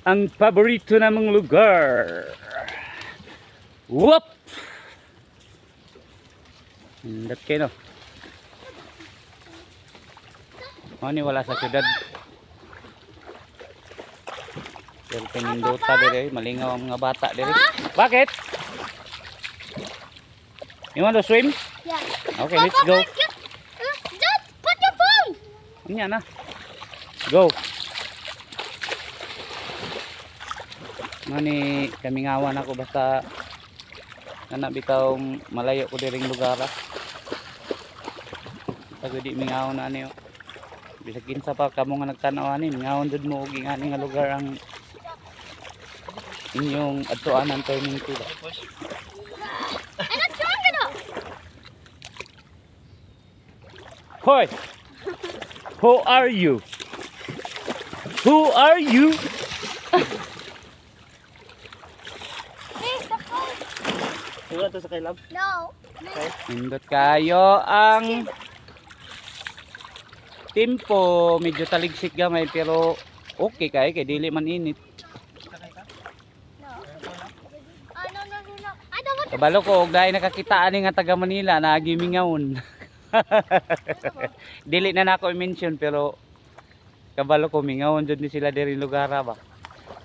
ang paborito namang lugar. Whoop! Hindot kayo no. O ni wala sa syudad. Pero pinindota dire, malingaw ang mga bata dire. Bakit? You want to swim? Yeah. Okay, let's go. Dad, put your phone. Yan na. Go. Mani kami ngawan ako basta anak bitaw malayo ko diring lugar. Pag di mingaw na niyo. Bisag kinsa pa kamo nga nagtanaw ani, ngawon jud mo og ingani nga lugar ang inyong adtuanan turning to. I'm not strong enough. Hoy. Who are you? Who are you? Please, the phone. Wala to sa kailab. No. Nindot kayo ang tempo, medyo taligsik gamay pero okay kay dili man init. No. No, no, no, no. I don't want Kabalo ko og dai nakakita ani nga taga Manila na gimingawon. Dili na nako i-mention pero kabalo ko mingawon jud ni sila diri lugar ba.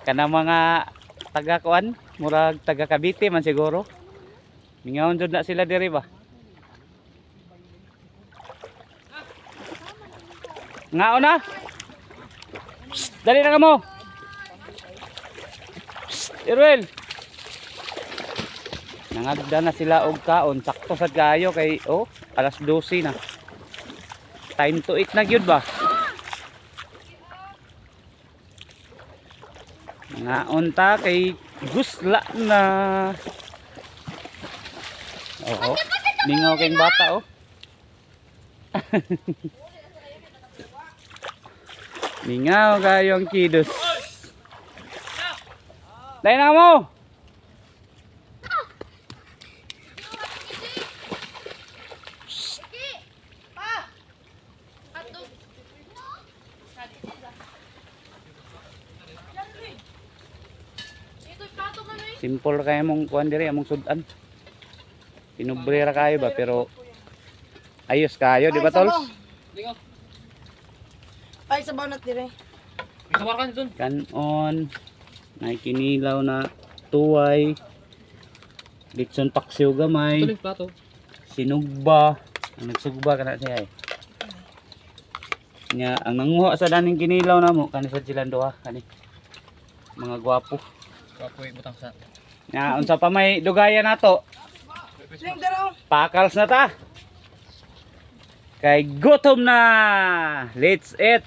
Kana mga taga kuan, murag taga Cavite man siguro. Mingawon jud na sila diri ba. Ngao na. Psst, dali na kamo. Psst, Irwel. Nangagda na sila og kaon, sakto sad kayo kay alas 12 na. Time to eat na gyud ba? Ngaon ta kay gusla na. Oo. Mingaw kayong bata Mingaw kayo ang kidos. Dahil na mo. Simple kayo mong kuhan diri, among sudan. Pinubrera kayo ba, pero ayos kayo, di ba tol? Ay, sabaw na tire. Kanon, nakikinilaw na tuway, Dixon paksiw gamay, sinugba, ang nagsugba ka na siya Nga, ang nanguha sa daning kinilaw na mo, kanisa silang doha, kani. Mga gwapo. Kapoy butang sa. Nga, unsa pa may dugaya na to. Drink daro. Pakals na ta. Kay gutom na. Let's eat.